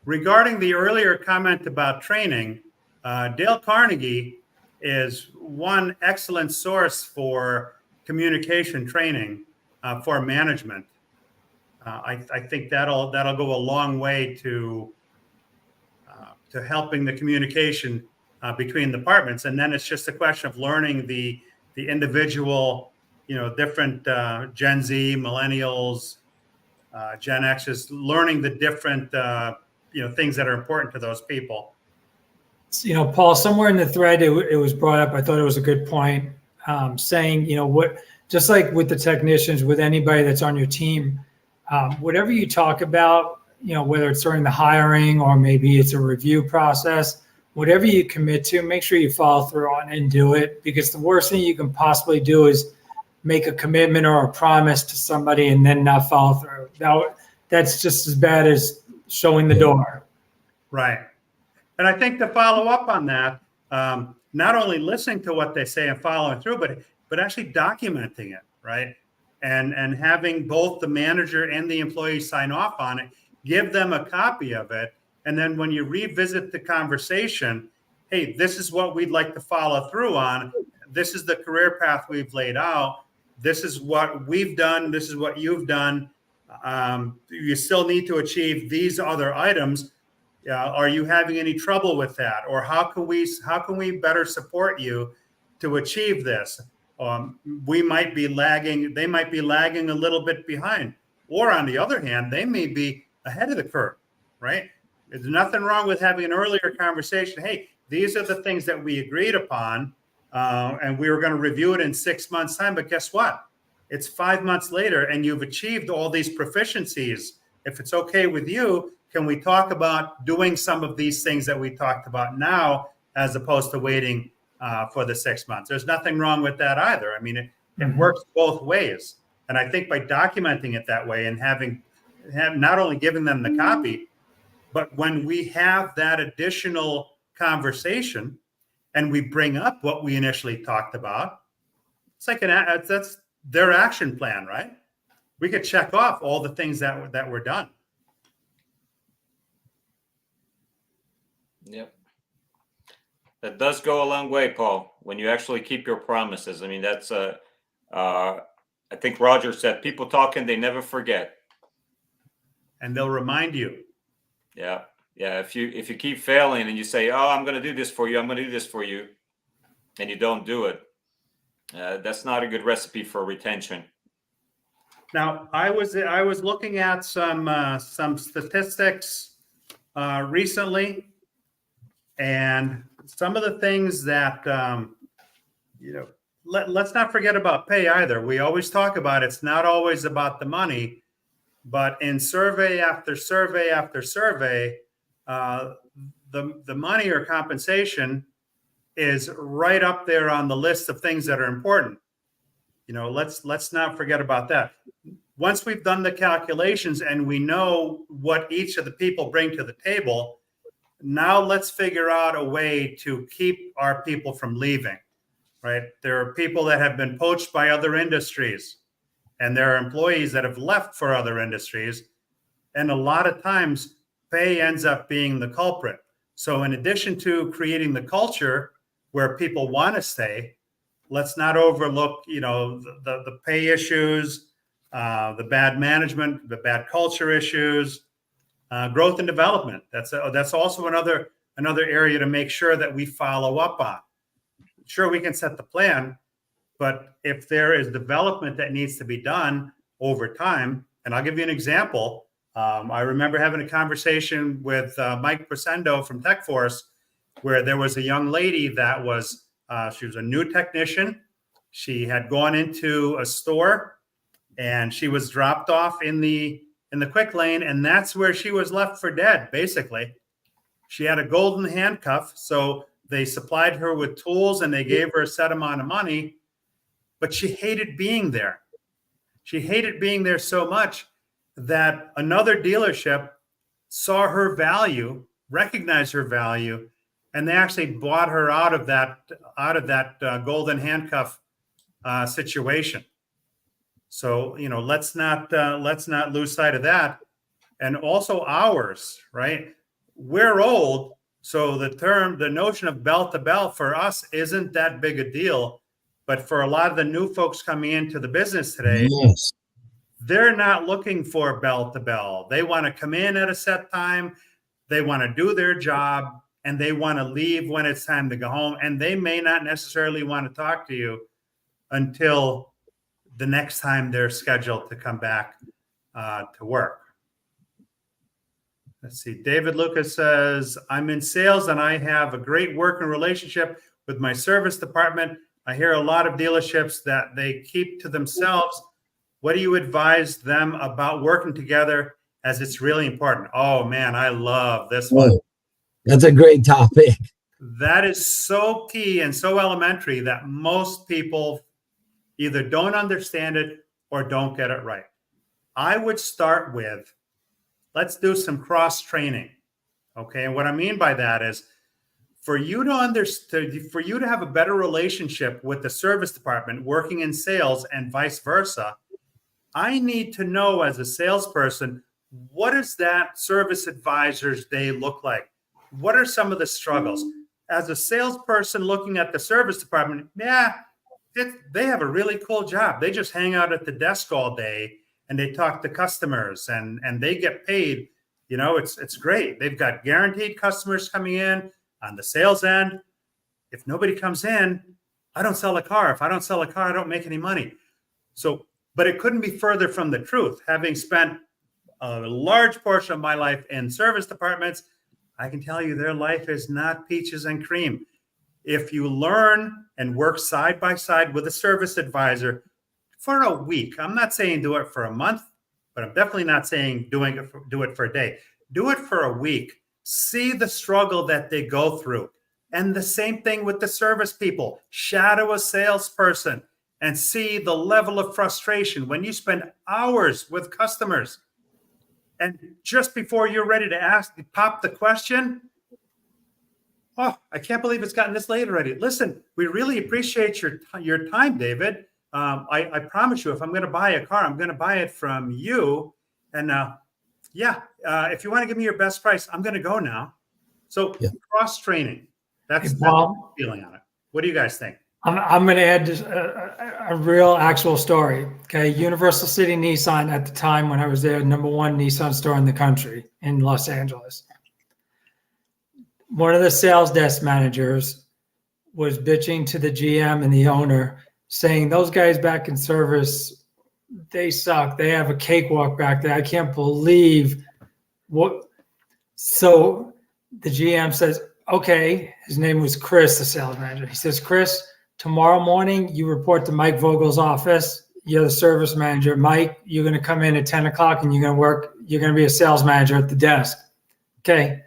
Regarding the earlier comment about training, Dale Carnegie is one excellent source for communication training for management. I think that'll go a long way to helping the communication between departments, and then it's just a question of learning the individual, different Gen Z, millennials, Gen X's, learning the different things that are important to those people. Paul, somewhere in the thread it was brought up. I thought it was a good point, saying just like with the technicians, with anybody that's on your team, whatever you talk about, whether it's during the hiring or maybe it's a review process, whatever you commit to, make sure you follow through on and do it, because the worst thing you can possibly do is make a commitment or a promise to somebody and then not follow through. That's just as bad as showing the door. Right. And I think to follow up on that, not only listening to what they say and following through, but actually documenting it, right? And having both the manager and the employee sign off on it, give them a copy of it. And then when you revisit the conversation, hey, this is what we'd like to follow through on. This is the career path we've laid out. This is what we've done. This is what you've done. You still need to achieve these other items. Are you having any trouble with that? Or how can we better support you to achieve this? We might be lagging. They might be lagging a little bit behind. Or on the other hand, they may be ahead of the curve, right? There's nothing wrong with having an earlier conversation. Hey, these are the things that we agreed upon, and we were going to review it in 6 months' time. But guess what? It's 5 months later and you've achieved all these proficiencies. If it's okay with you, can we talk about doing some of these things that we talked about now, as opposed to waiting for the 6 months? There's nothing wrong with that either. I mean, it works both ways. And I think by documenting it that way and having not only giving them the copy, but when we have that additional conversation and we bring up what we initially talked about, it's like that's their action plan, right? We could check off all the things that were done. Yep. That does go a long way, Paul, when you actually keep your promises. I mean, that's I think Roger said, people talking, they never forget. And they'll remind you. Yeah. Yeah. If you keep failing and you say, oh, I'm going to do this for you, I'm going to do this for you, and you don't do it, that's not a good recipe for retention. Now, I was looking at some statistics recently, and some of the things that let's not forget about pay either. We always talk about it's not always about the money, but in survey after survey after survey, the money or compensation is right up there on the list of things that are important. Let's not forget about that. Once we've done the calculations and we know what each of the people bring to the table, now let's figure out a way to keep our people from leaving, right? There are people that have been poached by other industries, and there are employees that have left for other industries. And a lot of times pay ends up being the culprit. So in addition to creating the culture where people want to stay, let's not overlook, the pay issues, the bad management, the bad culture issues, growth and development. That's also another area to make sure that we follow up on. Sure, we can set the plan, but if there is development that needs to be done over time, and I'll give you an example. I remember having a conversation with Mike Vogel from TechForce, where there was a young lady that was, she was a new technician. She had gone into a store and she was dropped off in the quick lane, and that's where she was left for dead, basically. She had a golden handcuff, so they supplied her with tools and they gave her a set amount of money, but she hated being there. She hated being there so much that another dealership saw her value, recognized her value, and they actually bought her out of that golden handcuff situation. So let's not lose sight of that. And also hours, right? We're old, so the notion of bell to bell for us isn't that big a deal. But for a lot of the new folks coming into the business today, Yes. They're not looking for bell to bell. They want to come in at a set time. They want to do their job, and they want to leave when it's time to go home. And they may not necessarily want to talk to you until the next time they're scheduled to come back to work. Let's see. David Lucas says, I'm in sales and I have a great working relationship with my service department. I hear a lot of dealerships that they keep to themselves. What do you advise them about working together, as it's really important? Oh, man, I love this one. Oh, that's a great topic. That is so key and so elementary that most people either don't understand it or don't get it right. I would start with, let's do some cross training. Okay. And what I mean by that is, for you to understand, for you to have a better relationship with the service department working in sales and vice versa, I need to know as a salesperson, what does that service advisor's day look like? What are some of the struggles? As a salesperson looking at the service department, they have a really cool job. They just hang out at the desk all day and they talk to customers and they get paid. It's great. They've got guaranteed customers coming in on the sales end. If nobody comes in, I don't sell a car. If I don't sell a car, I don't make any money. But it couldn't be further from the truth. Having spent a large portion of my life in service departments, I can tell you their life is not peaches and cream. If you learn and work side by side with a service advisor for a week. I'm not saying do it for a month, but I'm definitely not saying do it for a day. Do it for a week. See the struggle that they go through. And the same thing with the service people. Shadow a salesperson and see the level of frustration when you spend hours with customers. And just before you're ready to pop the question, oh, I can't believe it's gotten this late already. Listen, we really appreciate your time, David. I promise you, if I'm going to buy a car, I'm going to buy it from you. And if you want to give me your best price, I'm going to go now. So cross training, that's the feeling on it. What do you guys think? I'm going to add a real actual story. Okay. Universal City Nissan at the time when I was there, #1 Nissan store in the country in Los Angeles. One of the sales desk managers was bitching to the GM and the owner saying, those guys back in service, they suck. They have a cakewalk back there. I can't believe what. So the GM says, okay, his name was Chris, the sales manager. He says, Chris, tomorrow morning, you report to Mike Vogel's office. You're the service manager. Mike, you're going to come in at 10 o'clock and you're going to be a sales manager at the desk. Okay.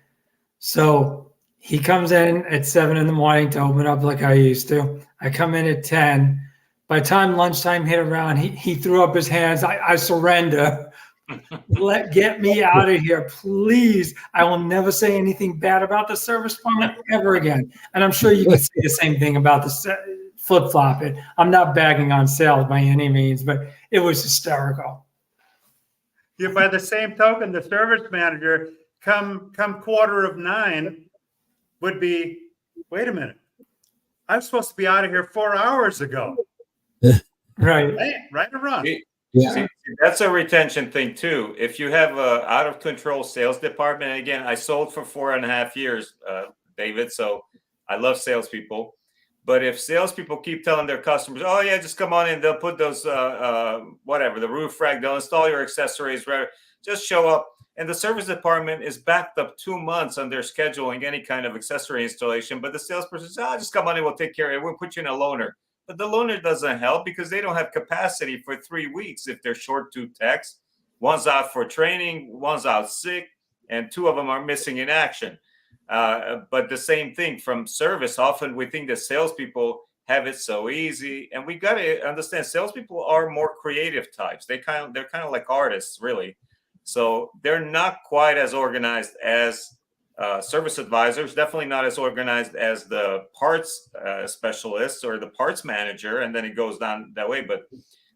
So he comes in at 7 in the morning to open up like I used to. I come in at 10. By the time lunchtime hit around, he threw up his hands. I surrender. Get me out of here, please. I will never say anything bad about the service department ever again. And I'm sure you can say the same thing about the flip-flop it. I'm not bagging on sales by any means, but it was hysterical. Yeah, by the same token, the service manager come 8:45 would be, wait a minute, I'm supposed to be out of here 4 hours ago. Right. Right or wrong? Yeah. See, that's a retention thing too. If you have a out of control sales department, and again, I sold for 4.5 years, David. So I love salespeople. But if salespeople keep telling their customers, "Oh yeah, just come on in," they'll put those whatever, the roof rack, they'll install your accessories, right? Just show up. And the service department is backed up 2 months on their scheduling any kind of accessory installation. But the salesperson says, just come on in, we'll take care of it. We'll put you in a loaner. But the loaner doesn't help because they don't have capacity for 3 weeks if they're short 2 techs. One's out for training, one's out sick, and 2 of them are missing in action. But the same thing from service. Often we think that salespeople have it so easy, and we got to understand salespeople are more creative types. They're kind of like artists, really. So they're not quite as organized as service advisors, definitely not as organized as the parts specialists or the parts manager, and then it goes down that way.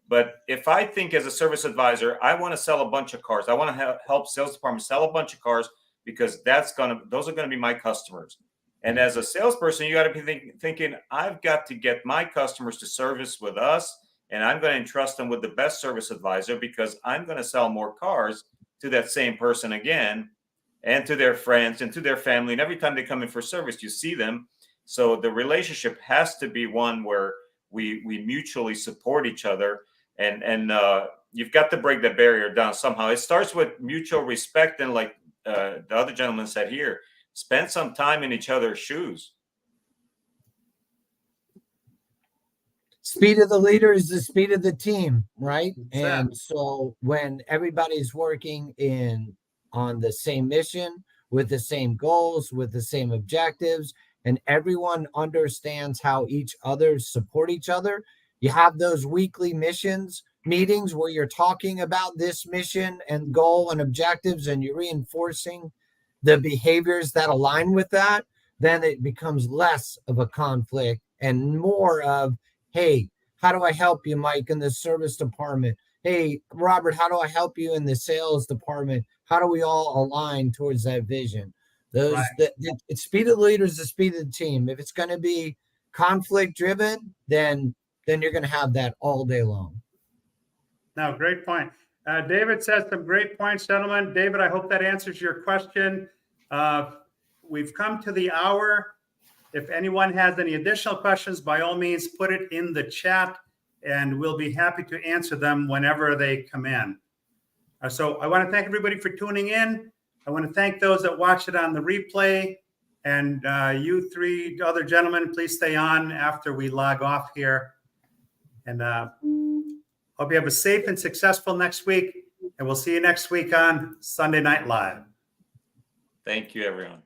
But if I think as a service advisor, I want to sell a bunch of cars. I want to help sales department sell a bunch of cars because those are going to be my customers. And as a salesperson, you got to be thinking, I've got to get my customers to service with us, and I'm going to entrust them with the best service advisor because I'm going to sell more cars to that same person again, and to their friends and to their family. And every time they come in for service, you see them. So the relationship has to be one where we mutually support each other. And you've got to break that barrier down somehow. It starts with mutual respect. And like the other gentleman said here, spend some time in each other's shoes. Speed of the leader is the speed of the team, right? Exactly. And so when everybody's working on the same mission, with the same goals, with the same objectives, and everyone understands how each other support each other, you have those weekly meetings where you're talking about this mission and goal and objectives, and you're reinforcing the behaviors that align with that, then it becomes less of a conflict and more of, hey, how do I help you, Mike, in the service department? Hey, Robert, how do I help you in the sales department? How do we all align towards that vision? The speed of the leader is the speed of the team. If it's going to be conflict driven, then you're going to have that all day long. No, great point. David says some great points, gentlemen. David, I hope that answers your question. We've come to the hour. If anyone has any additional questions, by all means, put it in the chat, and we'll be happy to answer them whenever they come in. So I want to thank everybody for tuning in. I want to thank those that watch it on the replay. And you 3 other gentlemen, please stay on after we log off here. And Hope you have a safe and successful next week, and we'll see you next week on Sunday Night Live. Thank you, everyone.